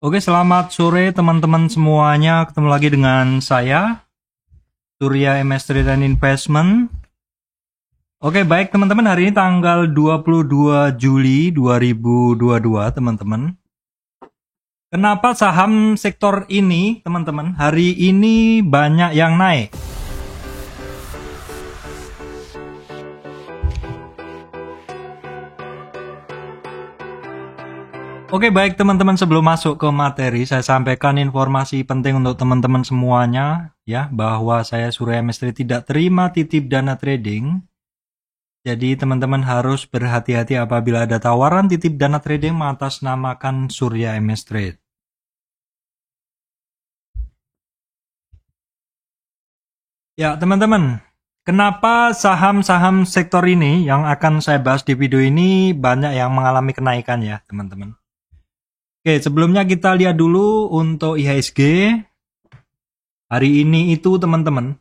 Oke, selamat sore teman-teman semuanya. Ketemu lagi dengan saya, Surya MS Trade and Investment. Oke, baik teman-teman, hari ini tanggal 22 Juli 2022, teman-teman. Kenapa saham sektor ini, teman-teman, hari ini banyak yang naik? Oke, baik teman-teman, sebelum masuk ke materi, saya sampaikan informasi penting untuk teman-teman semuanya, ya, bahwa saya Surya MS Trade tidak terima titip dana trading. Jadi teman-teman harus berhati-hati apabila ada tawaran titip dana trading mengatasnamakan Surya MS Trade. Ya teman-teman, kenapa saham-saham sektor ini yang akan saya bahas di video ini banyak yang mengalami kenaikan ya teman-teman. Oke, sebelumnya kita lihat dulu untuk IHSG. Hari ini itu teman-teman,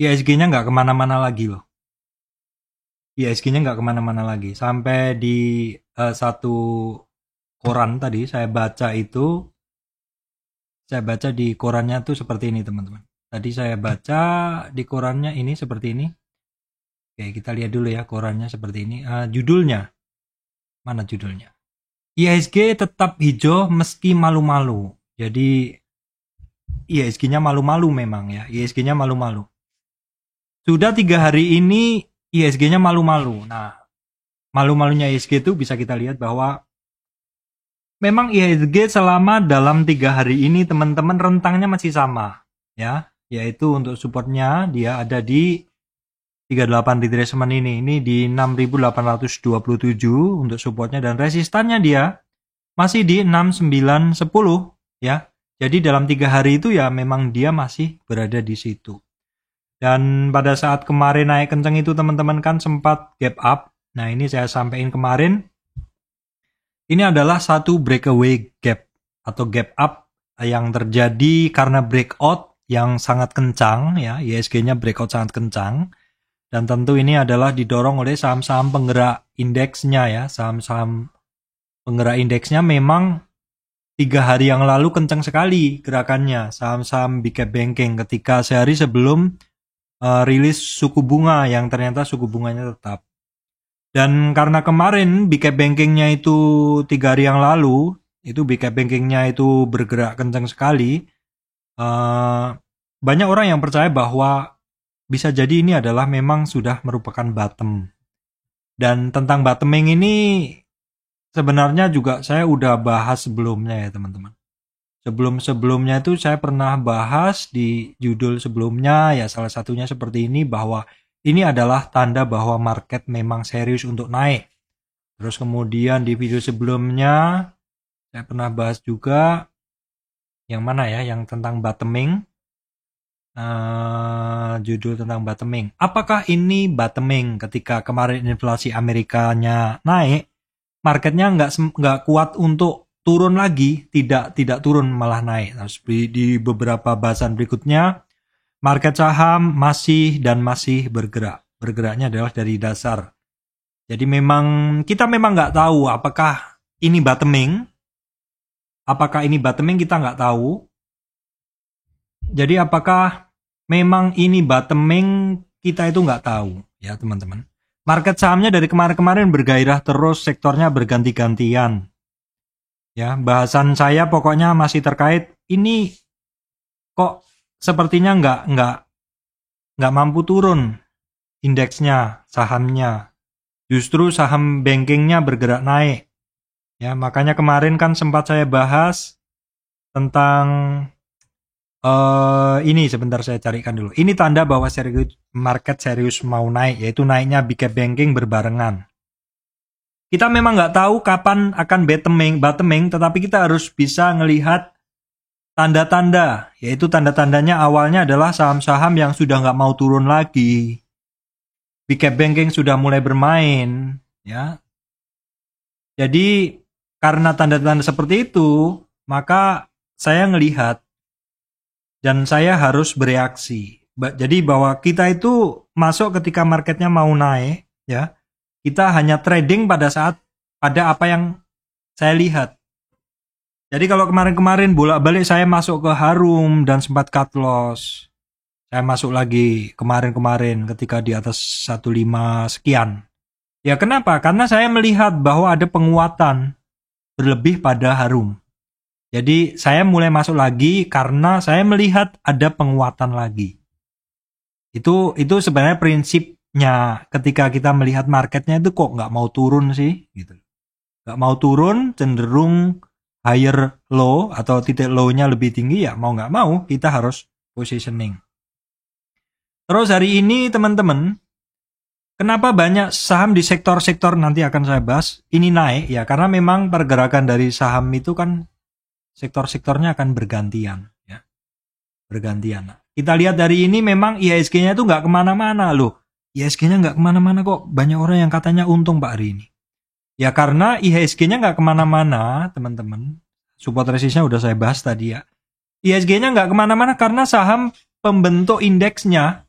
IHSG-nya nggak kemana-mana lagi loh. IHSG-nya nggak kemana-mana lagi. Sampai di satu koran tadi saya baca di korannya tuh seperti ini teman-teman. Tadi saya baca di korannya ini seperti ini. Oke, kita lihat dulu ya korannya seperti ini. Judulnya, mana judulnya? IHSG tetap hijau meski malu-malu. Jadi IHSG-nya malu-malu memang ya. IHSG-nya malu-malu. Sudah 3 hari ini IHSG-nya malu-malu. Nah, malu-malunya IHSG itu bisa kita lihat bahwa memang IHSG selama dalam 3 hari ini teman-teman rentangnya masih sama ya, yaitu untuk supportnya dia ada di 38 retracement ini di 6.827 untuk supportnya, dan resistannya dia masih di 6910 ya. Jadi dalam 3 hari itu ya memang dia masih berada di situ. Dan pada saat kemarin naik kenceng itu teman-teman kan sempat gap up. Nah ini saya sampaikan kemarin, ini adalah satu breakaway gap atau gap up yang terjadi karena breakout yang sangat kencang ya, IHSG-nya breakout sangat kencang, dan tentu ini adalah didorong oleh saham-saham penggerak indeksnya ya. Saham-saham penggerak indeksnya memang 3 hari yang lalu kencang sekali gerakannya, saham-saham big cap banking ketika sehari sebelum rilis suku bunga yang ternyata suku bunganya tetap. Dan karena kemarin big cap bankingnya itu 3 hari yang lalu, itu big cap bankingnya itu bergerak kencang sekali, banyak orang yang percaya bahwa bisa jadi ini adalah memang sudah merupakan bottom. Dan tentang bottoming ini sebenarnya juga saya udah bahas sebelumnya ya teman-teman. Sebelum-sebelumnya itu saya pernah bahas di judul sebelumnya ya, salah satunya seperti ini, bahwa ini adalah tanda bahwa market memang serius untuk naik. Terus kemudian di video sebelumnya saya pernah bahas juga yang mana ya, yang tentang bottoming. Judul tentang bottoming. Apakah ini bottoming ketika kemarin inflasi Amerikanya naik, marketnya nggak kuat untuk turun lagi, tidak turun malah naik. Nah, di beberapa bahasan berikutnya, market saham masih bergerak. Bergeraknya adalah dari dasar. Jadi kita memang nggak tahu apakah ini bottoming. Apakah ini bottoming kita nggak tahu. Jadi apakah memang ini bottoming kita itu nggak tahu ya teman-teman. Market sahamnya dari kemarin-kemarin bergairah terus, sektornya berganti-gantian. Ya, bahasan saya pokoknya masih terkait ini kok sepertinya nggak mampu turun indeksnya, sahamnya. Justru saham bankingnya bergerak naik. Ya, makanya kemarin kan sempat saya bahas tentang ini, sebentar saya carikan dulu. Ini tanda bahwa market serius mau naik, yaitu naiknya big cap banking berbarengan. Kita memang nggak tahu kapan akan bottoming, tetapi kita harus bisa melihat tanda-tanda, yaitu tanda-tandanya awalnya adalah saham-saham yang sudah nggak mau turun lagi. Big cap banking sudah mulai bermain, ya. Jadi karena tanda-tanda seperti itu, maka saya ngelihat dan saya harus bereaksi. Jadi bahwa kita itu masuk ketika marketnya mau naik, ya. Kita hanya trading pada saat ada apa yang saya lihat. Jadi kalau kemarin-kemarin bolak-balik saya masuk ke Harum dan sempat cut loss. Saya masuk lagi kemarin-kemarin ketika di atas 15 sekian. Ya kenapa? Karena saya melihat bahwa ada penguatan berlebih pada Harum. Jadi saya mulai masuk lagi karena saya melihat ada penguatan lagi. Itu sebenarnya prinsipnya ketika kita melihat marketnya itu kok nggak mau turun sih, gitu. Nggak mau turun, cenderung higher low atau titik low-nya lebih tinggi, ya mau nggak mau kita harus positioning. Terus hari ini teman-teman, kenapa banyak saham di sektor-sektor nanti akan saya bahas ini naik ya, karena memang pergerakan dari saham itu kan sektor-sektornya akan bergantian ya, bergantian. Nah, kita lihat dari ini memang IHSG-nya itu nggak kemana-mana loh. IHSG-nya nggak kemana-mana kok, banyak orang yang katanya untung Pak hari ini. Ya karena IHSG-nya nggak kemana-mana teman-teman. Support resistnya udah saya bahas tadi ya. IHSG-nya nggak kemana-mana karena saham pembentuk indeksnya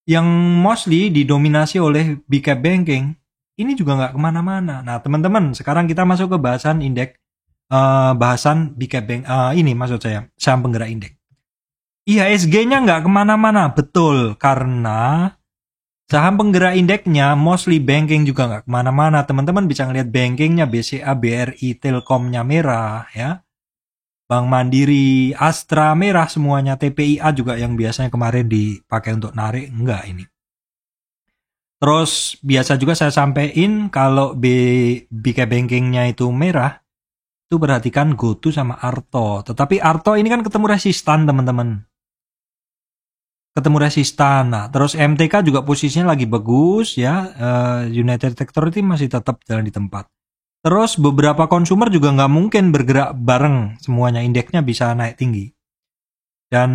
yang mostly didominasi oleh big cap banking ini juga nggak kemana-mana. Nah teman-teman, sekarang kita masuk ke bahasan indeks, bahasan big cap bank, ini maksud saya saham penggerak indeks. IHSG-nya nggak kemana-mana, betul, karena saham penggerak indeksnya mostly banking juga nggak kemana-mana. Teman-teman bisa ngeliat bankingnya BCA, BRI, Telkomnya merah ya. Bank Mandiri, Astra merah semuanya, TPIA juga yang biasanya kemarin dipakai untuk narik, enggak ini. Terus biasa juga saya sampaikan kalau BK Bankingnya itu merah, itu perhatikan GoTo sama Arto. Tetapi Arto ini kan ketemu resistan teman-teman. Ketemu resistan. Nah, terus MTK juga posisinya lagi bagus ya. United Technology masih tetap jalan di tempat. Terus beberapa konsumer juga nggak mungkin bergerak bareng semuanya, indeksnya bisa naik tinggi. Dan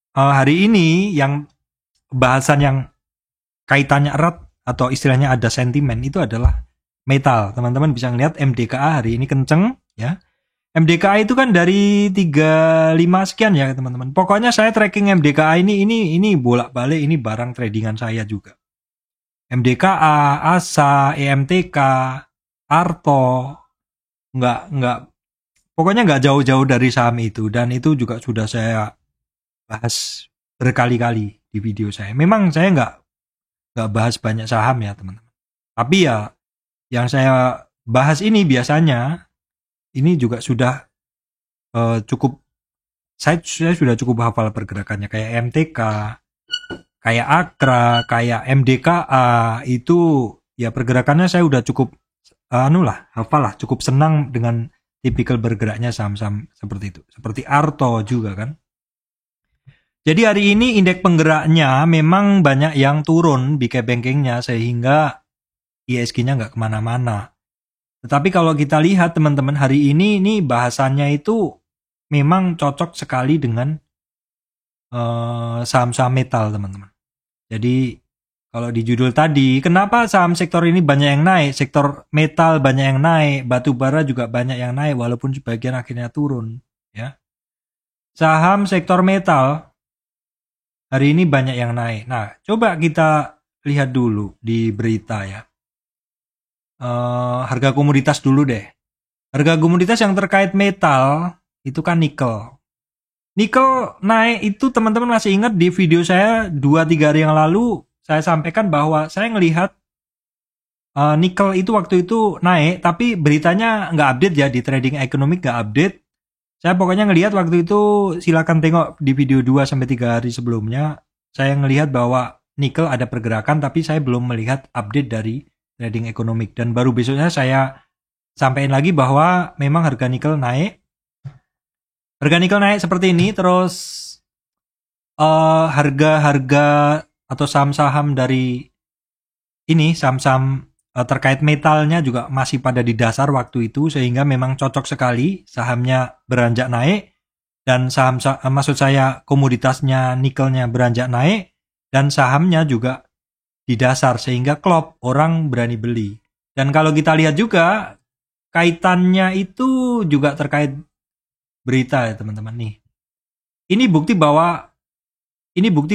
hari ini yang bahasan yang kaitannya erat atau istilahnya ada sentimen itu adalah metal. Teman-teman bisa ngeliat MDKA hari ini kenceng ya. MDKA itu kan dari 35 sekian ya teman-teman. Pokoknya saya tracking MDKA ini bolak-balik, ini barang tradingan saya juga. MDKA, ASA, EMTK, Arto, pokoknya nggak jauh-jauh dari saham itu, dan itu juga sudah saya bahas berkali-kali di video saya. Memang saya nggak bahas banyak saham ya teman-teman, tapi ya yang saya bahas ini biasanya ini juga sudah cukup, saya sudah cukup hafal pergerakannya, kayak MTK, kayak Akra, kayak MDKA, itu ya pergerakannya saya udah cukup hafal lah, cukup senang dengan tipikal bergeraknya saham-saham seperti itu. Seperti Arto juga kan. Jadi hari ini indeks penggeraknya memang banyak yang turun big cap bankingnya sehingga IHSG-nya nggak kemana-mana. Tetapi kalau kita lihat teman-teman hari ini bahasannya itu memang cocok sekali dengan saham-saham metal teman-teman. Jadi kalau di judul tadi, kenapa saham sektor ini banyak yang naik? Sektor metal banyak yang naik, batu bara juga banyak yang naik, walaupun sebagian akhirnya turun. Ya, saham sektor metal hari ini banyak yang naik. Nah, coba kita lihat dulu di berita ya. Harga komoditas dulu deh. Harga komoditas yang terkait metal itu kan nikel. Nikel naik itu teman-teman masih ingat di video saya 2-3 hari yang lalu. Saya sampaikan bahwa saya ngelihat nikel itu waktu itu naik, tapi beritanya nggak update ya, di Trading Economic nggak update. Saya pokoknya ngelihat waktu itu, silakan tengok di video 2-3 hari sebelumnya, saya ngelihat bahwa nikel ada pergerakan, tapi saya belum melihat update dari Trading Economic. Dan baru besoknya saya sampaikan lagi bahwa memang harga nikel naik. Harga nikel naik seperti ini, terus harga-harga atau saham-saham dari ini, saham-saham terkait metalnya juga masih pada di dasar waktu itu, sehingga memang cocok sekali sahamnya beranjak naik, dan maksud saya komoditasnya nikelnya beranjak naik, dan sahamnya juga di dasar sehingga klop, orang berani beli. Dan kalau kita lihat juga kaitannya itu juga terkait berita ya teman-teman nih. Ini bukti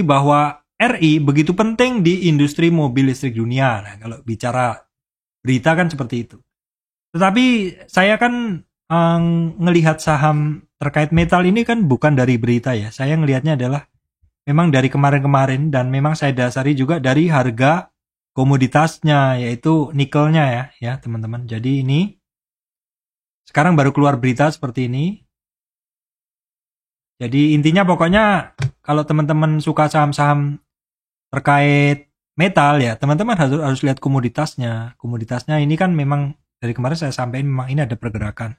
bahwa RI begitu penting di industri mobil listrik dunia. Nah, kalau bicara berita kan seperti itu. Tetapi saya kan ngelihat saham terkait metal ini kan bukan dari berita ya. Saya ngelihatnya adalah memang dari kemarin-kemarin dan memang saya dasari juga dari harga komoditasnya yaitu nikelnya ya teman-teman. Jadi ini sekarang baru keluar berita seperti ini. Jadi intinya pokoknya kalau teman-teman suka saham-saham terkait metal ya teman-teman harus lihat komoditasnya. Komoditasnya ini kan memang dari kemarin saya sampaikan memang ini ada pergerakan.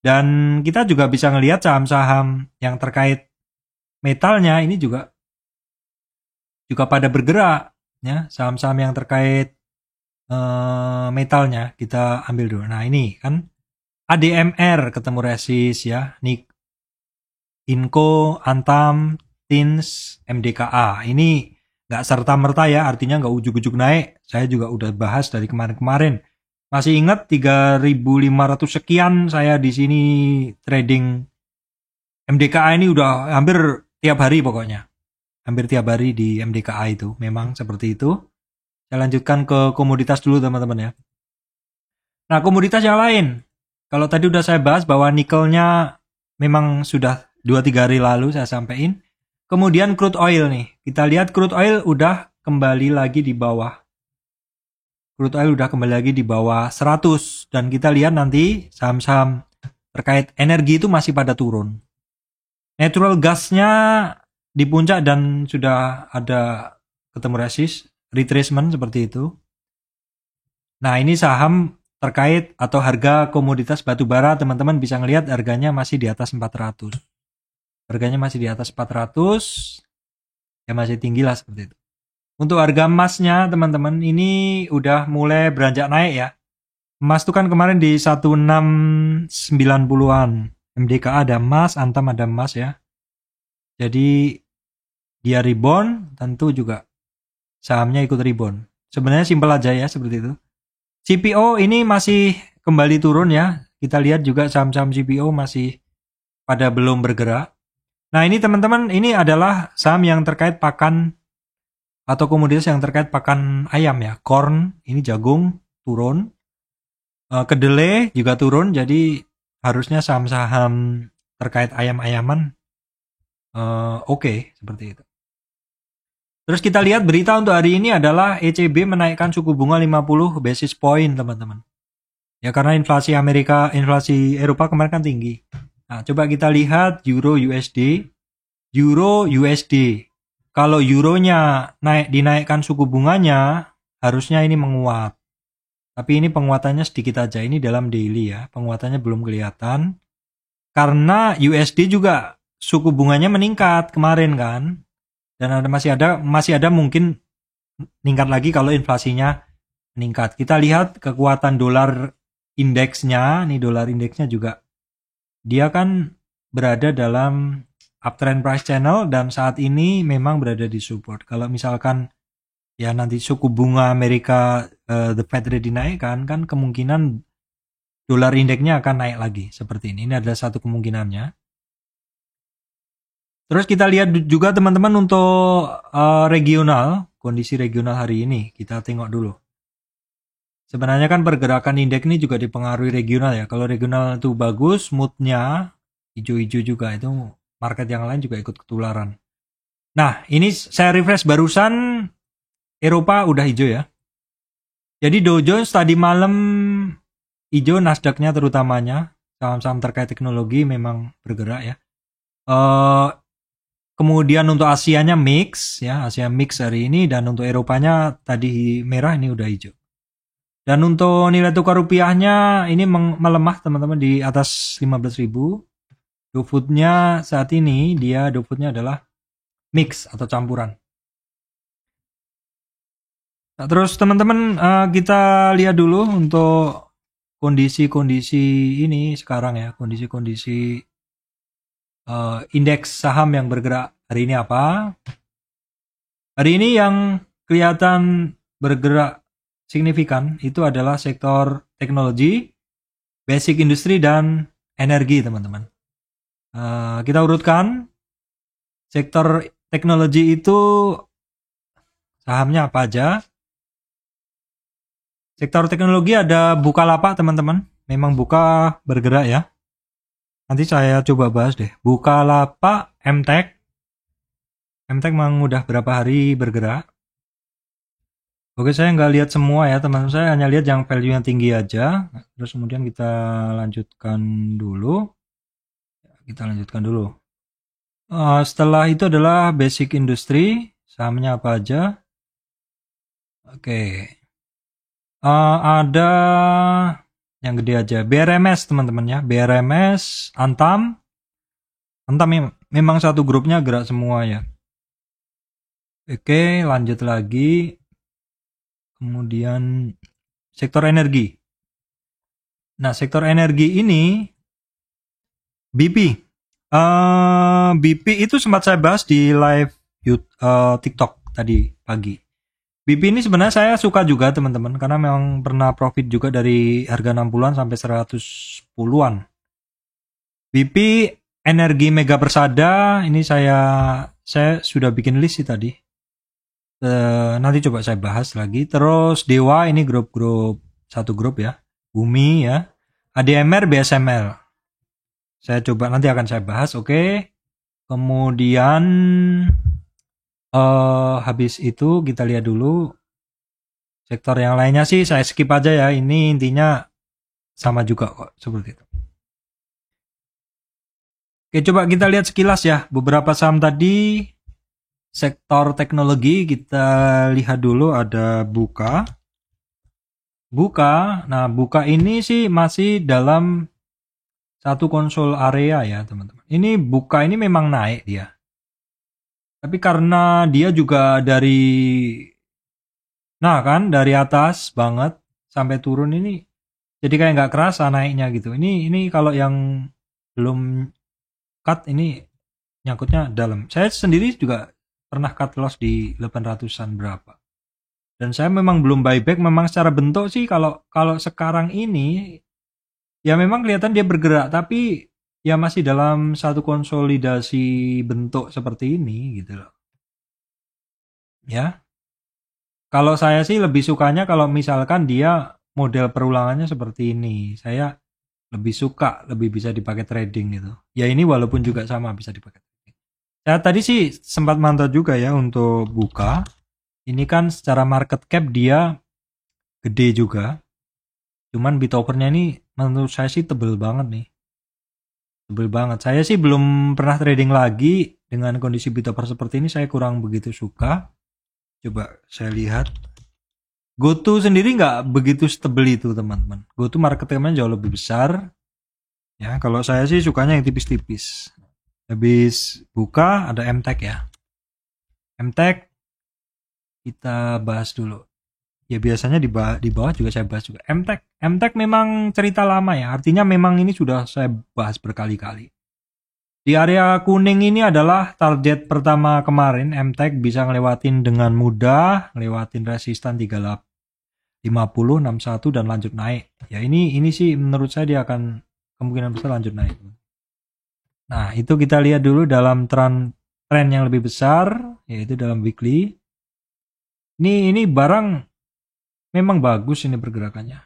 Dan kita juga bisa ngelihat saham-saham yang terkait metalnya ini juga pada bergerak ya, saham-saham yang terkait metalnya kita ambil dulu. Nah, ini kan ADMR ketemu Resis ya, Inco, Antam, Tins, MDKA. Ini nggak serta-merta ya, artinya nggak ujuk-ujuk naik. Saya juga udah bahas dari kemarin-kemarin. Masih ingat 3.500 sekian saya di sini trading MDKA ini udah hampir tiap hari pokoknya. Hampir tiap hari di MDKA itu. Memang seperti itu. Saya lanjutkan ke komoditas dulu teman-teman ya. Nah komoditas yang lain. Kalau tadi udah saya bahas bahwa nikelnya memang sudah 2-3 hari lalu saya sampaikan. Kemudian crude oil nih. Kita lihat crude oil udah kembali lagi di bawah. Crude oil udah kembali lagi di bawah 100. Dan kita lihat nanti saham-saham terkait energi itu masih pada turun. Natural gasnya di puncak dan sudah ada ketemu resist, retracement seperti itu. Nah ini saham terkait atau harga komoditas batu bara teman-teman bisa ngelihat harganya masih di atas 400. Harganya masih di atas 400. Ya masih tinggi lah seperti itu. Untuk harga emasnya teman-teman ini udah mulai beranjak naik ya. Emas itu kan kemarin di 1690-an. MDKA ada emas, Antam ada emas ya. Jadi dia rebound, tentu juga sahamnya ikut rebound. Sebenarnya simpel aja ya seperti itu. CPO ini masih kembali turun ya. Kita lihat juga saham-saham CPO masih pada belum bergerak. Nah ini teman-teman, ini adalah saham yang terkait pakan atau komoditas yang terkait pakan ayam ya. Corn, ini jagung turun. Kedelai juga turun, jadi harusnya saham-saham terkait ayam-ayaman oke, seperti itu. Terus kita lihat berita untuk hari ini adalah ECB menaikkan suku bunga 50 basis point teman-teman. Ya karena inflasi Eropa kemarin kan tinggi. Nah coba kita lihat Euro USD. Kalau euronya dinaikkan suku bunganya, harusnya ini menguat. Tapi ini penguatannya sedikit aja, ini dalam daily ya, penguatannya belum kelihatan. Karena USD juga suku bunganya meningkat kemarin kan. Dan masih ada mungkin meningkat lagi kalau inflasinya meningkat. Kita lihat kekuatan dolar indeksnya, nih dolar indeksnya juga. Dia kan berada dalam uptrend price channel dan saat ini memang berada di support. Kalau misalkan ya nanti suku bunga Amerika the Fed rate dinaikkan kan kemungkinan dolar indeksnya akan naik lagi seperti ini. Ini adalah satu kemungkinannya. Terus kita lihat juga teman-teman untuk regional, kondisi regional hari ini kita tengok dulu. Sebenarnya kan pergerakan indeks ini juga dipengaruhi regional ya. Kalau regional itu bagus, moodnya hijau-hijau juga, itu market yang lain juga ikut ketularan. Nah ini saya refresh barusan, Eropa udah hijau ya. Jadi Dow Jones tadi malam hijau, Nasdaq-nya terutamanya, saham-saham terkait teknologi memang bergerak ya. Kemudian untuk Asianya mix ya, Asia mix hari ini, dan untuk Eropanya tadi merah, ini udah hijau. Dan untuk nilai tukar rupiahnya ini melemah teman-teman di atas 15.000. DoFood-nya saat ini DoFood-nya adalah mix atau campuran. Nah, terus teman-teman kita lihat dulu untuk kondisi-kondisi ini sekarang ya, kondisi-kondisi indeks saham yang bergerak hari ini apa? Hari ini yang kelihatan bergerak signifikan itu adalah sektor teknologi, basic industry, dan energi teman-teman. Kita urutkan sektor teknologi itu sahamnya apa aja. Sektor teknologi ada Bukalapak teman-teman, memang Buka bergerak ya. Nanti saya coba bahas deh. Bukalapak, MTech. MTech memang udah berapa hari bergerak. Oke, saya nggak lihat semua ya teman-teman. Saya hanya lihat yang value yang tinggi aja. Terus kemudian kita lanjutkan dulu. Kita lanjutkan dulu. Setelah itu adalah basic industry. Sahamnya apa aja? Oke. Ada yang gede aja. BRMS teman-teman ya. BRMS, Antam. Antam memang satu grupnya gerak semua ya. Oke, lanjut lagi. Kemudian sektor energi. Nah, sektor energi ini BP. BP itu sempat saya bahas di live TikTok tadi pagi. BP ini sebenarnya saya suka juga teman-teman karena memang pernah profit juga dari harga 60-an sampai 110-an. BP energi mega persada ini saya sudah bikin list sih tadi. Nanti coba saya bahas lagi. Terus Dewa ini grup satu grup ya. Bumi ya. ADMR BSML. Saya coba nanti akan saya bahas, oke. Kemudian habis itu kita lihat dulu sektor yang lainnya sih saya skip aja ya. Ini intinya sama juga kok seperti itu. Oke, coba kita lihat sekilas ya beberapa saham tadi. Sektor teknologi kita lihat dulu ada Buka. Nah Buka ini sih masih dalam satu konsol area ya teman-teman. Ini Buka ini memang naik dia. Tapi karena dia juga dari atas banget sampai turun ini jadi kayak nggak kerasa naiknya gitu. Ini kalau yang belum cut ini nyangkutnya dalam. Saya sendiri juga pernah cut loss di 800-an berapa. Dan saya memang belum buyback, memang secara bentuk sih kalau sekarang ini ya memang kelihatan dia bergerak tapi ya masih dalam satu konsolidasi bentuk seperti ini gitu loh. Ya. Kalau saya sih lebih sukanya kalau misalkan dia model perulangannya seperti ini. Saya lebih suka, lebih bisa dipakai trading gitu. Ya ini walaupun juga sama bisa dipakai. Saya tadi sih sempat mantau juga ya untuk Buka. Ini kan secara market cap dia gede juga. Cuman bitopernya ini menurut saya sih tebel banget nih. Tebel banget. Saya sih belum pernah trading lagi dengan kondisi bitoper seperti ini. Saya kurang begitu suka. Coba saya lihat. GoTo sendiri nggak begitu setebel itu teman-teman. GoTo market capnya jauh lebih besar. Ya, kalau saya sih sukanya yang tipis-tipis. Habis Buka ada MTech ya. MTech kita bahas dulu. Ya biasanya di bawah juga saya bahas juga. MTech memang cerita lama ya. Artinya memang ini sudah saya bahas berkali-kali. Di area kuning ini adalah target pertama kemarin. MTech bisa ngelewatin dengan mudah, ngelewatin resistan 38, 50, 61 dan lanjut naik. Ya ini sih menurut saya dia akan kemungkinan besar lanjut naik. Nah, itu kita lihat dulu dalam tren yang lebih besar, yaitu dalam weekly. Ini barang memang bagus ini pergerakannya.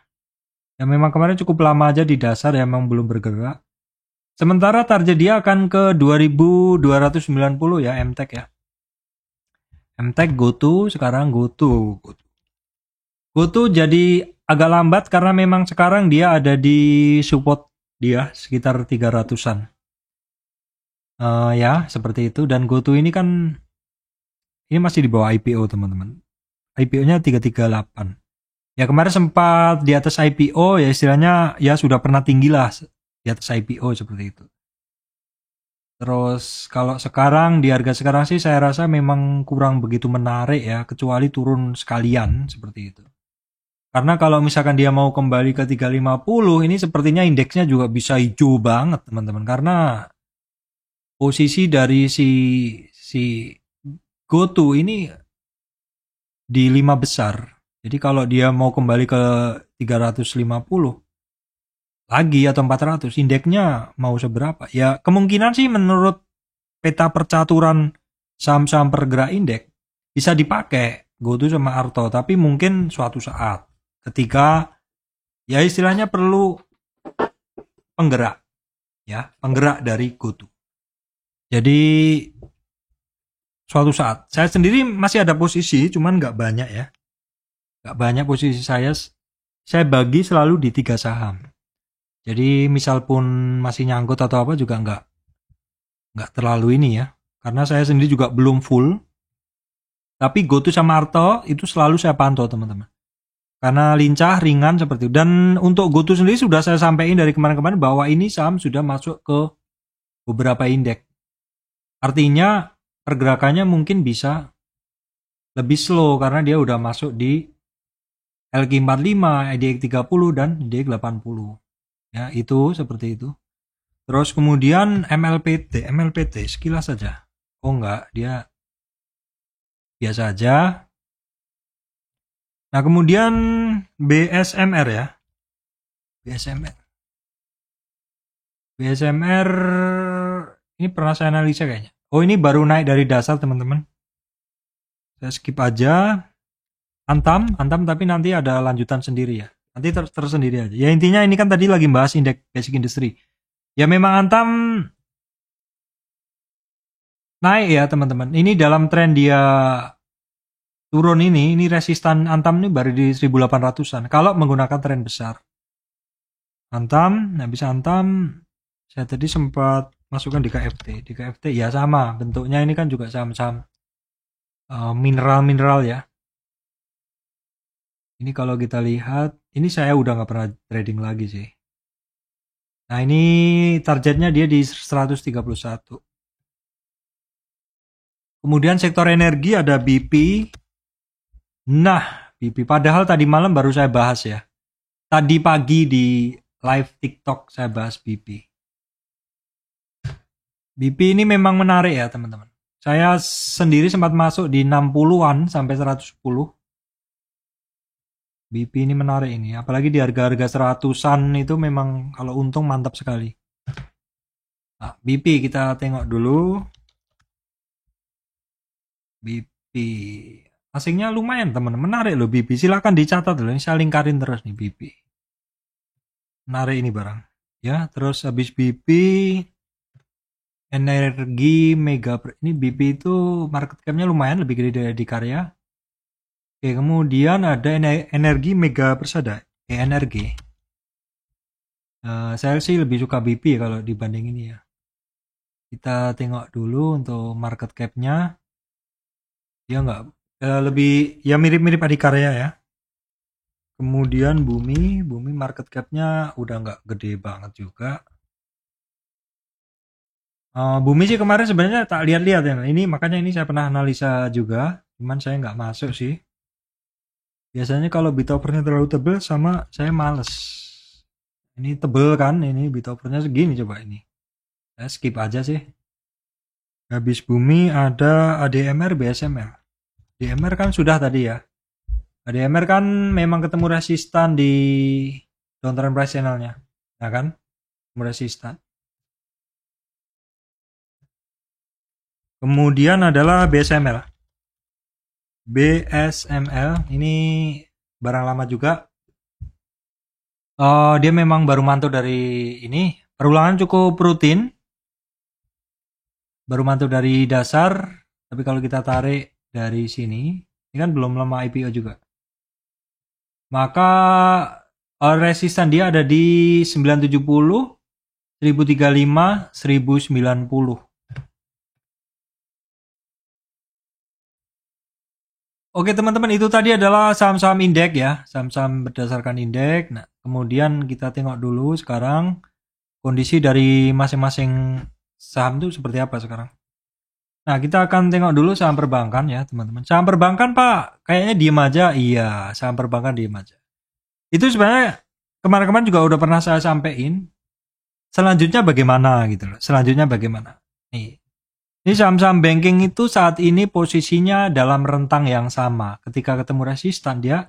Ya memang kemarin cukup lama aja di dasar ya memang belum bergerak. Sementara target dia akan ke 2290 ya MTech ya. MTech GoTo sekarang GoTo jadi agak lambat karena memang sekarang dia ada di support dia sekitar 300-an. Ya seperti itu dan GoTo ini kan ini masih di bawah IPO teman-teman. IPO-nya 338. Ya kemarin sempat di atas IPO ya istilahnya ya sudah pernah tinggi lah di atas IPO seperti itu. Terus kalau sekarang di harga sekarang sih saya rasa memang kurang begitu menarik ya kecuali turun sekalian seperti itu. Karena kalau misalkan dia mau kembali ke 350 ini sepertinya indeksnya juga bisa hijau banget teman-teman karena posisi dari si GoTo ini di 5 besar. Jadi kalau dia mau kembali ke 350 lagi atau 400 indeksnya mau seberapa? Ya kemungkinan sih menurut peta percaturan saham-saham pergerak indeks bisa dipakai GoTo sama Arto tapi mungkin suatu saat ketika ya istilahnya perlu penggerak. ya, penggerak dari GoTo. Jadi suatu saat saya sendiri masih ada posisi, cuman nggak banyak ya, nggak banyak posisi saya bagi selalu di 3 saham. Jadi misal pun masih nyangkut atau apa juga nggak terlalu ini ya, karena saya sendiri juga belum full. Tapi GoTo sama Arto itu selalu saya pantau teman-teman, karena lincah, ringan seperti itu. Dan untuk GoTo sendiri sudah saya sampaikan dari kemarin-kemarin bahwa ini saham sudah masuk ke beberapa indeks. Artinya pergerakannya mungkin bisa lebih slow karena dia udah masuk di LQ45, IDX 30 dan IDX 80. Ya, itu seperti itu. Terus kemudian MLPT sekilas saja. Oh enggak, dia biasa aja. Nah, kemudian BSMR ya. BSMR ini pernah saya analisa kayaknya. Oh, ini baru naik dari dasar, teman-teman. Saya skip aja. Antam tapi nanti ada lanjutan sendiri ya. Nanti tersendiri aja. Ya intinya ini kan tadi lagi bahas indeks basic industry. Ya memang Antam naik ya teman-teman. Ini dalam tren dia turun ini resistan Antam ini baru di 1800-an. Kalau menggunakan tren besar. Antam, nah bisa Antam. Saya tadi sempat masukkan di KFT. Di KFT ya sama. Bentuknya ini kan juga saham-saham mineral-mineral ya. Ini kalau kita lihat, ini saya udah nggak pernah trading lagi sih. Nah ini targetnya dia di 131. Kemudian sektor energi ada BP. Nah BP, padahal tadi malam baru saya bahas ya. Tadi pagi di live TikTok saya bahas BP. BP ini memang menarik ya teman-teman. Saya sendiri sempat masuk di 60-an sampai 110. BP ini menarik ini, apalagi di harga-harga 100-an itu memang kalau untung mantap sekali. Nah, BP kita tengok dulu. BP asingnya lumayan teman, menarik loh BP. Silakan dicatat loh, ini saya lingkarin terus nih BP. Menarik ini barang. Ya, terus habis BP energi mega, ini BP itu market cap-nya lumayan lebih gede dari Karya. Oke, kemudian ada energi mega persada, ENRG. Saya sih lebih suka BP ya kalau dibanding ini ya. Kita tengok dulu untuk market cap-nya. Ya nggak lebih ya mirip-mirip Adikarya ya. Kemudian Bumi market cap-nya udah nggak gede banget juga. Bumi sih kemarin sebenarnya tak lihat-lihat ya. Ini makanya ini saya pernah analisa juga, cuman saya nggak masuk sih. Biasanya kalau bitopernya terlalu tebal sama saya males. Ini tebel kan, ini bitopernya segini coba ini. Saya skip aja sih. Habis Bumi ada ADMR, BSMR. ADMR kan sudah tadi ya. ADMR kan memang ketemu resistan di downtrend price channel-nya. Nah kan? Ketemu resistan. Kemudian adalah BSML. BSML ini barang lama juga. Dia memang baru mantul dari ini. Perulangan cukup rutin. Baru mantul dari dasar. Tapi kalau kita tarik dari sini, ini kan belum lama IPO juga. Maka resistan dia ada di 970, 1035, 1090. Oke teman-teman, itu tadi adalah saham-saham indeks ya, saham-saham berdasarkan indeks. Nah, kemudian kita tengok dulu sekarang kondisi dari masing-masing saham itu seperti apa sekarang. Nah, kita akan tengok dulu saham perbankan ya teman-teman. Saham perbankan Pak, kayaknya diem aja. Iya, saham perbankan diem aja. Itu sebenarnya kemarin-kemarin juga udah pernah saya sampaikan. Selanjutnya bagaimana gitu loh. Selanjutnya bagaimana. Nih. Ini saham-saham banking itu saat ini posisinya dalam rentang yang sama. Ketika ketemu resistan dia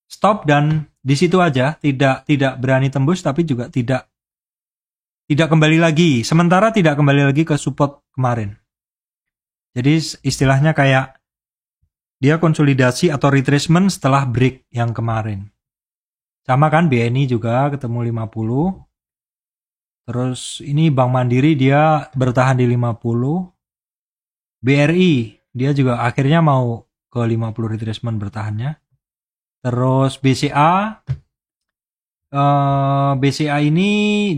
stop dan di situ aja, tidak berani tembus tapi juga tidak kembali lagi. Sementara tidak kembali lagi ke support kemarin. Jadi istilahnya kayak dia konsolidasi atau retracement setelah break yang kemarin. Sama kan BNI juga ketemu 50. Terus ini Bank Mandiri dia bertahan di 50. BRI dia juga akhirnya mau ke 50 retracement bertahannya. Terus BCA ini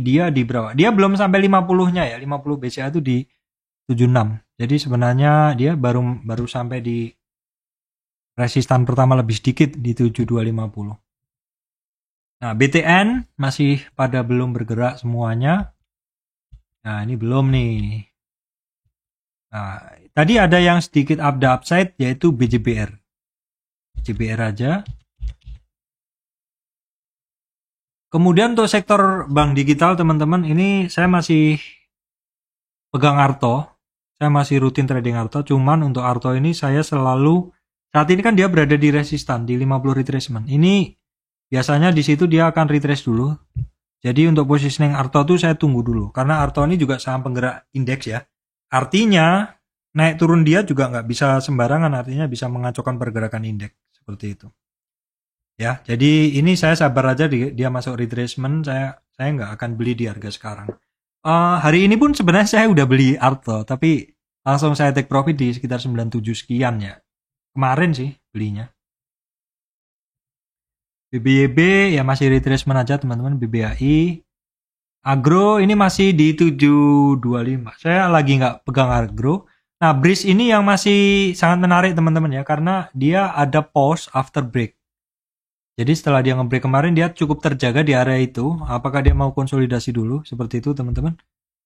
dia di berapa? Dia belum sampai 50-nya ya. 50 BCA itu di 76. Jadi sebenarnya dia baru sampai di resistan pertama lebih sedikit di 7250. Nah, BTN masih pada belum bergerak semuanya. Nah, ini belum nih. Nah, tadi ada yang sedikit ada upside yaitu BJBR. BJBR aja. Kemudian untuk sektor bank digital teman-teman, ini saya masih pegang Arto. Saya masih rutin trading Arto, cuman untuk Arto ini saya selalu, saat ini kan dia berada di resistan di 50 retracement. Ini biasanya di situ dia akan retrace dulu. Jadi untuk positioning Arto itu saya tunggu dulu, karena Arto ini juga saham penggerak indeks ya. Artinya naik turun dia juga nggak bisa sembarangan, artinya bisa mengacaukan pergerakan indeks seperti itu. Ya, jadi ini saya sabar aja dia masuk retracement, saya nggak akan beli di harga sekarang. Hari ini pun sebenarnya saya udah beli Arto, tapi langsung saya take profit di sekitar 97 sekian ya. Kemarin sih belinya. BBYB ya masih retracement aja teman-teman. BBAI Agro ini masih di 725. Saya lagi nggak pegang Agro. Nah, Breeze ini yang masih sangat menarik teman-teman ya, karena dia ada pause after break. Jadi setelah dia nge-break kemarin dia cukup terjaga di area itu. Apakah dia mau konsolidasi dulu? Seperti itu teman-teman.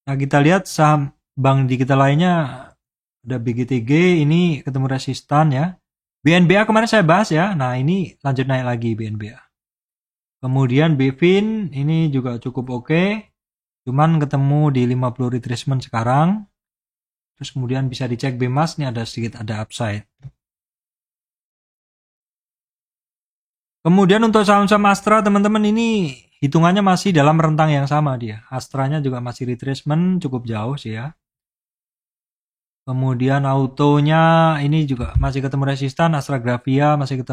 Nah, kita lihat saham bank digital lainnya, ada BGTG ini ketemu resistan ya. BNBA kemarin saya bahas ya. Nah, ini lanjut naik lagi BNBA. Kemudian BFIN ini juga cukup oke. Cuman ketemu di 50 retracement sekarang. Terus kemudian bisa dicek BMAS, ini ada sedikit ada upside. Kemudian untuk saham-saham Astra teman-teman, ini hitungannya masih dalam rentang yang sama dia. Astranya juga masih retracement cukup jauh sih ya. Kemudian autonya ini juga masih ketemu resistan, Astragrafia masih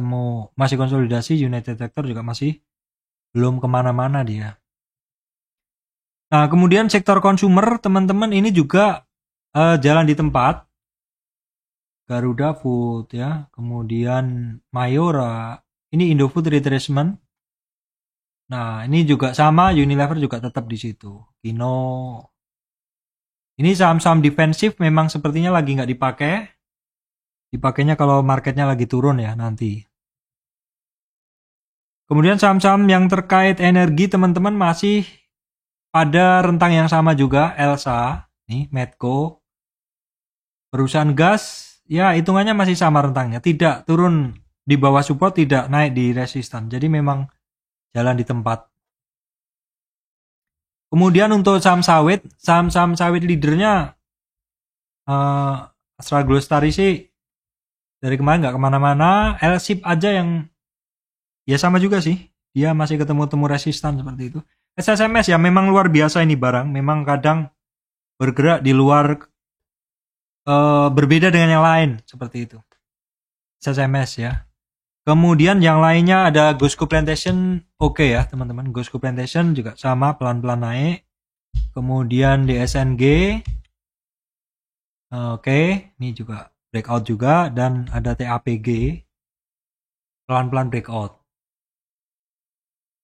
konsolidasi, United Tractor juga masih belum kemana-mana dia. Nah, kemudian sektor consumer teman-teman ini juga jalan di tempat. Garuda Food ya, kemudian Mayora, ini Indofood retracement. Nah, ini juga sama, Unilever juga tetap di situ. Kino. Ini saham-saham defensif memang sepertinya lagi nggak dipakai. Dipakainya kalau marketnya lagi turun ya nanti. Kemudian saham-saham yang terkait energi teman-teman masih pada rentang yang sama juga. Elsa, nih Medco. Perusahaan gas, ya hitungannya masih sama rentangnya. Tidak turun di bawah support, tidak naik di resistan. Jadi memang jalan di tempat. Kemudian untuk saham-saham sawit leadernya Astra Glostari sih dari kemarin nggak kemana-mana. LSIP aja yang ya sama juga sih. Dia masih ketemu-temu resistan seperti itu. SSMS ya memang luar biasa ini barang. Memang kadang bergerak di luar, berbeda dengan yang lain seperti itu. SSMS ya. Kemudian yang lainnya ada Gosco Plantation, oke ya teman-teman. Gosco Plantation juga sama pelan-pelan naik. Kemudian DSNG, oke, ini juga breakout juga, dan ada TAPG pelan-pelan breakout.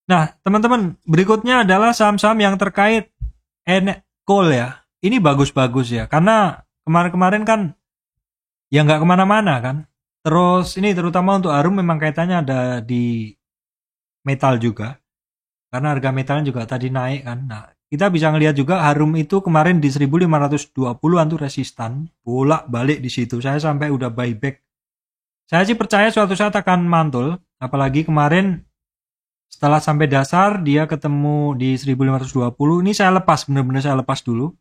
Nah teman-teman, berikutnya adalah saham-saham yang terkait coal ya. Ini bagus-bagus ya, karena kemarin-kemarin kan ya nggak kemana-mana kan. Terus ini terutama untuk Harum memang kaitannya ada di metal juga. Karena harga metalnya juga tadi naik kan. Nah, kita bisa ngelihat juga Harum itu kemarin di 1520-an tuh resistan. Bolak-balik di situ. Saya sampai udah buyback. Saya sih percaya suatu saat akan mantul. Apalagi kemarin setelah sampai dasar dia ketemu di 1520. Ini saya lepas, bener-bener saya lepas dulu.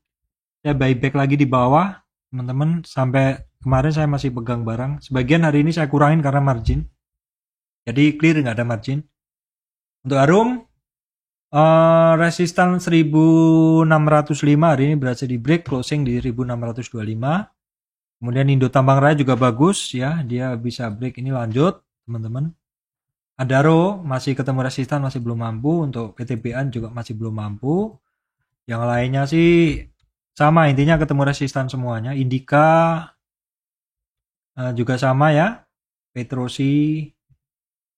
Saya buyback lagi di bawah. Teman-teman, sampai kemarin saya masih pegang barang. Sebagian hari ini saya kurangin karena margin. Jadi clear nggak ada margin. Untuk Harum, resistan 1605 hari ini berhasil di break, closing di 1625. Kemudian Indo Tambang Raya juga bagus ya. Dia bisa break ini lanjut teman-teman. Adaro masih ketemu resistan, masih belum mampu. Untuk PTBAN juga masih belum mampu. Yang lainnya sih sama, intinya ketemu resistan semuanya. Indika juga sama ya. Petrosi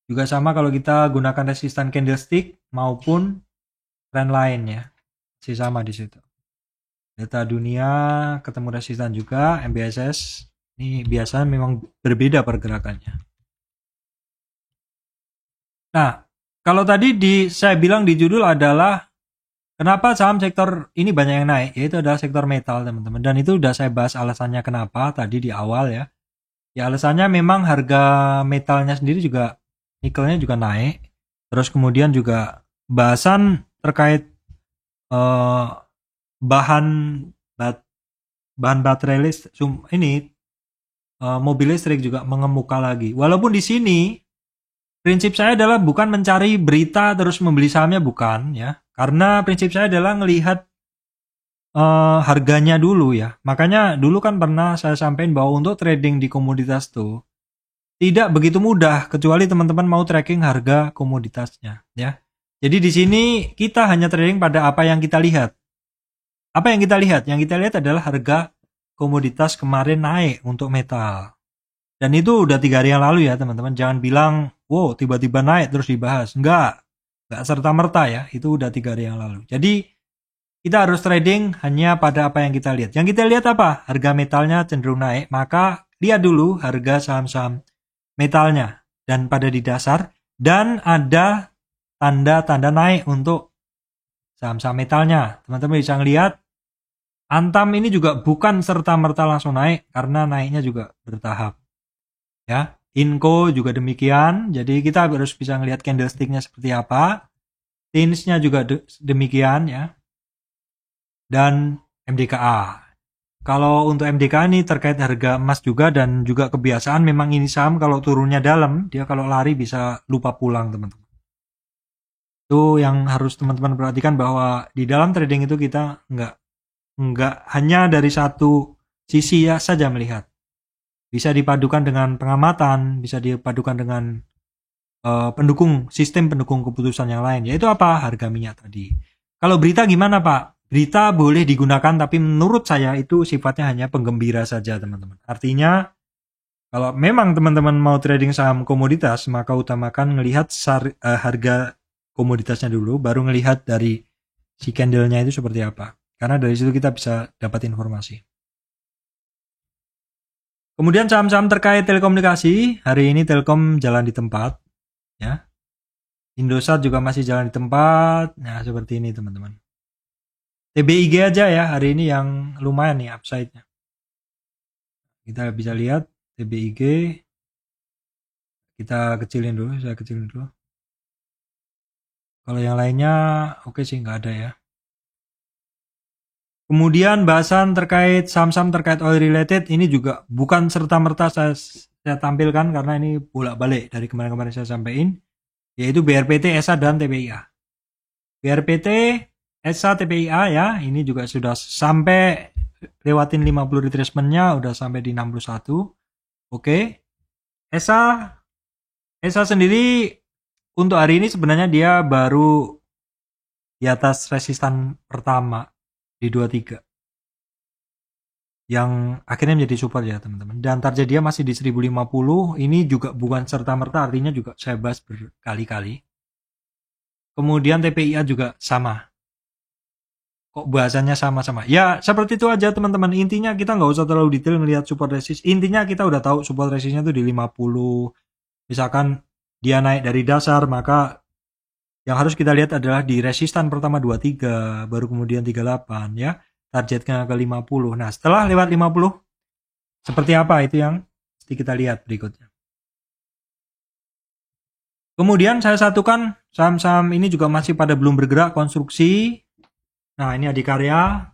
juga sama kalau kita gunakan resistan candlestick maupun trend line ya. Masih sama di situ. Data dunia ketemu resistan juga, MBSS. Ini biasanya memang berbeda pergerakannya. Nah, kalau tadi saya bilang di judul adalah kenapa saham sektor ini banyak yang naik, yaitu adalah sektor metal, teman-teman. Dan itu udah saya bahas alasannya kenapa tadi di awal ya. Ya alasannya memang harga metalnya sendiri juga, nikelnya juga naik. Terus kemudian juga bahasan terkait bahan baterai listrik ini mobil listrik juga mengemuka lagi. Walaupun di sini prinsip saya adalah bukan mencari berita terus membeli sahamnya, bukan ya. Karena prinsip saya adalah melihat harganya dulu ya. Makanya dulu kan pernah saya sampaikan bahwa untuk trading di komoditas tuh tidak begitu mudah kecuali teman-teman mau tracking harga komoditasnya ya. Jadi di sini kita hanya trading pada apa yang kita lihat. Apa yang kita lihat? Yang kita lihat adalah harga komoditas kemarin naik untuk metal. Dan itu udah 3 hari yang lalu ya teman-teman. Jangan bilang, wow tiba-tiba naik terus dibahas. Enggak serta-merta ya. Itu udah 3 hari yang lalu. Jadi kita harus trading hanya pada apa yang kita lihat. Yang kita lihat apa? Harga metalnya cenderung naik. Maka lihat dulu harga saham-saham metalnya. Dan pada di dasar. Dan ada tanda-tanda naik untuk saham-saham metalnya. Teman-teman bisa ngelihat Antam ini juga bukan serta-merta langsung naik karena naiknya juga bertahap. Ya, Inco juga demikian. Jadi kita harus bisa ngelihat candlestick-nya seperti apa. Tins-nya juga demikian ya. Dan MDKA. Kalau untuk MDKA ini terkait harga emas juga dan juga kebiasaan memang ini saham kalau turunnya dalam, dia kalau lari bisa lupa pulang, teman-teman. Itu yang harus teman-teman perhatikan bahwa di dalam trading itu kita nggak hanya dari satu sisi ya saja melihat. Bisa dipadukan dengan pengamatan, bisa dipadukan dengan sistem pendukung keputusan yang lain. Yaitu apa? Harga minyak tadi. Kalau berita gimana Pak? Berita boleh digunakan tapi menurut saya itu sifatnya hanya penggembira saja teman-teman. Artinya kalau memang teman-teman mau trading saham komoditas maka utamakan melihat harga komoditasnya dulu baru melihat dari si candle-nya itu seperti apa. Karena dari situ kita bisa dapat informasi. Kemudian saham-saham terkait telekomunikasi, hari ini Telkom jalan di tempat, ya. Indosat juga masih jalan di tempat, nah seperti ini teman-teman. TBIG aja ya hari ini yang lumayan nih upside-nya. Kita bisa lihat TBIG, kita kecilin dulu, saya kecilin dulu. Kalau yang lainnya oke sih nggak ada ya. Kemudian bahasan terkait saham-saham terkait oil related ini juga bukan serta-merta saya tampilkan karena ini bolak-balik dari kemarin-kemarin saya sampaikan, yaitu BRPT, ESA, dan TPIA. BRPT, ESA, TPIA ya, ini juga sudah sampai lewatin 50 retracement-nya, udah sampai di 61. Oke. ESA sendiri untuk hari ini sebenarnya dia baru di atas resistan pertama di 23 yang akhirnya menjadi support ya teman-teman, dan target dia masih di 1050. Ini juga bukan serta-merta, artinya juga saya bahas berkali-kali. Kemudian TPIA juga sama, kok bahasanya sama-sama ya, seperti itu aja teman-teman. Intinya kita nggak usah terlalu detail melihat support resist, intinya kita udah tahu support resistnya tuh di 50. Misalkan dia naik dari dasar, maka yang harus kita lihat adalah di resistan pertama 23, baru kemudian 38 ya. Targetnya ke 50. Nah, setelah lewat 50, seperti apa itu yang mesti kita lihat berikutnya. Kemudian saya satukan saham-saham ini juga masih pada belum bergerak, konstruksi. Nah, ini Adikarya.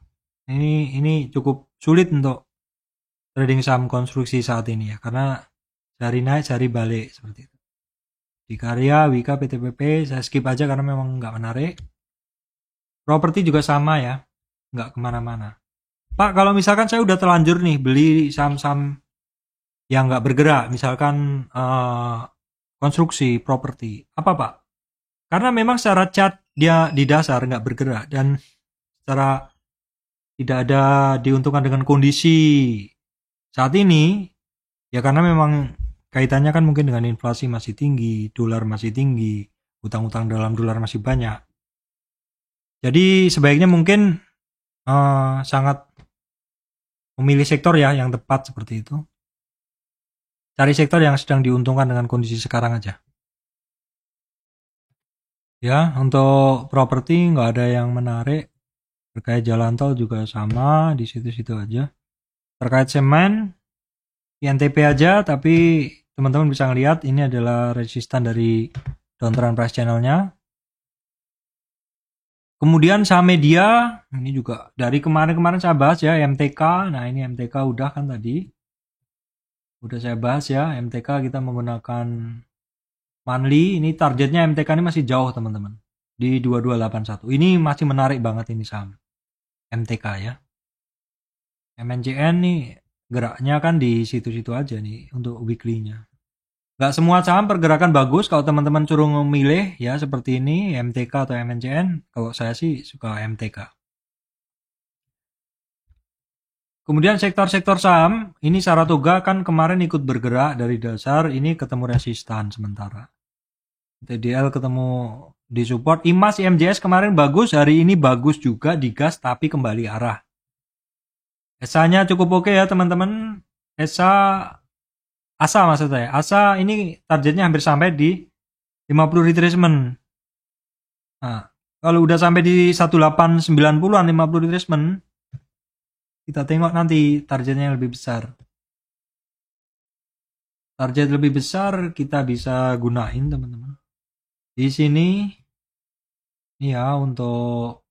Ini cukup sulit untuk trading saham konstruksi saat ini ya, karena sehari naik, sehari balik seperti itu. Adikarya, Wika, PTPP, saya skip aja karena memang nggak menarik. Properti juga sama ya, nggak kemana-mana. Pak, kalau misalkan saya udah terlanjur nih beli saham-saham yang nggak bergerak, misalkan konstruksi, properti, apa Pak? Karena memang secara chart dia di dasar nggak bergerak, dan secara tidak ada diuntungkan dengan kondisi saat ini, ya karena memang kaitannya kan mungkin dengan inflasi masih tinggi, dolar masih tinggi, utang-utang dalam dolar masih banyak. Jadi sebaiknya mungkin sangat memilih sektor ya yang tepat seperti itu. Cari sektor yang sedang diuntungkan dengan kondisi sekarang aja. Ya, untuk properti nggak ada yang menarik. Terkait jalan tol juga sama, di situ-situ aja. Terkait semen, INTP aja, tapi teman-teman bisa ngelihat ini adalah resistan dari downtrend price channelnya. Kemudian saham media, ini juga dari kemarin-kemarin saya bahas ya, MTK. Nah ini MTK udah kan tadi. Udah saya bahas ya, MTK kita menggunakan monthly. Ini targetnya MTK ini masih jauh teman-teman. Di 2281. Ini masih menarik banget ini saham. MTK ya. MNCN nih geraknya kan di situ-situ aja nih untuk weekly-nya. Gak semua saham pergerakan bagus kalau teman-teman suruh memilih ya seperti ini MTK atau MNCN. Kalau saya sih suka MTK. Kemudian sektor-sektor saham ini Saratoga kan kemarin ikut bergerak dari dasar, ini ketemu resistan sementara. TDL ketemu di support. IMAS IMJS kemarin bagus, hari ini bagus juga di gas tapi kembali arah. ESA-nya cukup oke ya teman-teman. ASA maksud saya. ASA ini targetnya hampir sampai di 50 retracement. Nah, kalau udah sampai di 1890-an 50 retracement, kita tengok nanti targetnya yang lebih besar. Target lebih besar kita bisa gunain teman-teman. Di sini ya untuk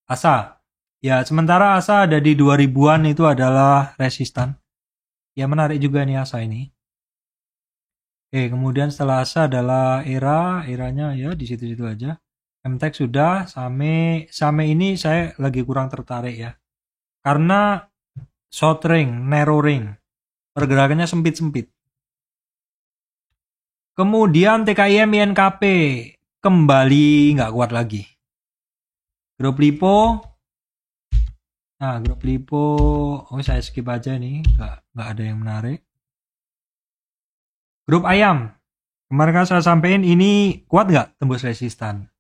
ASA. Ya, sementara ASA ada di 2000-an itu adalah resistan. Ya, menarik juga nih ASA ini. Oke, kemudian setelah ASA adalah eranya ya di situ-situ aja. MTEK sudah, Same ini saya lagi kurang tertarik ya. Karena short ring, narrow ring. Pergerakannya sempit-sempit. Kemudian TKIM INKP kembali nggak kuat lagi. Grup Lipo, nah grup Lipo, saya skip aja nih, nggak ada yang menarik. Grup Ayam, kemarin kan saya sampaikan ini kuat nggak tembus resistan?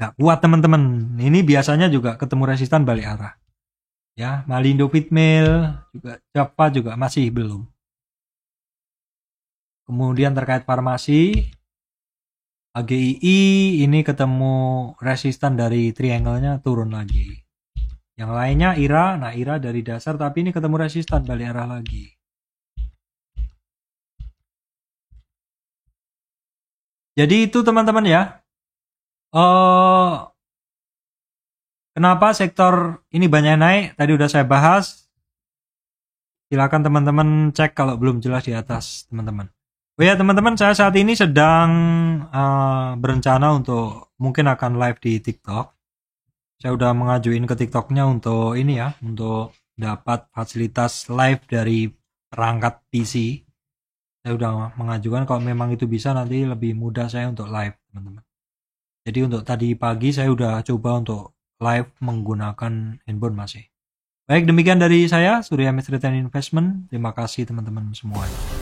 Nggak kuat teman-teman. Ini biasanya juga ketemu resistan balik arah. Ya, Malindo Feedmill juga Java juga masih belum. Kemudian terkait farmasi, AGII ini ketemu resistan dari triangle-nya turun lagi. Yang lainnya IRA, nah IRA dari dasar tapi ini ketemu resistan balik arah lagi. Jadi itu teman-teman ya. Kenapa sektor ini banyak naik? Tadi udah saya bahas. Silakan teman-teman cek kalau belum jelas di atas teman-teman. Oh ya teman-teman, saya saat ini sedang berencana untuk mungkin akan live di TikTok. Saya udah mengajuin ke TikToknya untuk ini ya, untuk dapat fasilitas live dari perangkat PC. Saya udah mengajukan kalau memang itu bisa nanti lebih mudah saya untuk live teman-teman. Jadi untuk tadi pagi saya udah coba untuk live menggunakan handphone masih. Baik, demikian dari saya, Surya Misteri Investment. Terima kasih teman-teman semuanya.